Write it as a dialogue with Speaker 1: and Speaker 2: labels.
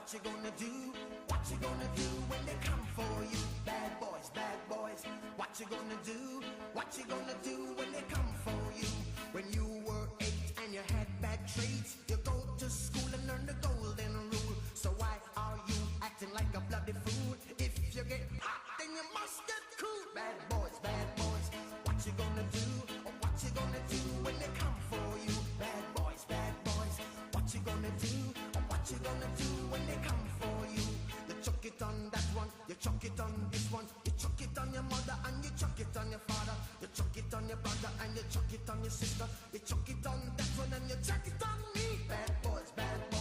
Speaker 1: What you gonna do? What you gonna do when they come for you? Bad boys, bad boys. What you gonna do? What you gonna do when they come for you? When you were 8 and you had bad traits, you go to school and learn the golden rule. So why are you acting like a bloody fool? If you get hot, then you must get cool. Bad boys, bad boys. What you gonna do? What you gonna do when they come for you? Bad boys, bad boys. What you gonna do? What you gonna do when they come for you? You chuck it on that one, you chuck it on this one, you chuck it on your mother and you chuck it on your father, you chuck it on your brother and you chuck it on your sister, you chuck it on that one and you chuck it on me. Bad boys, bad boys.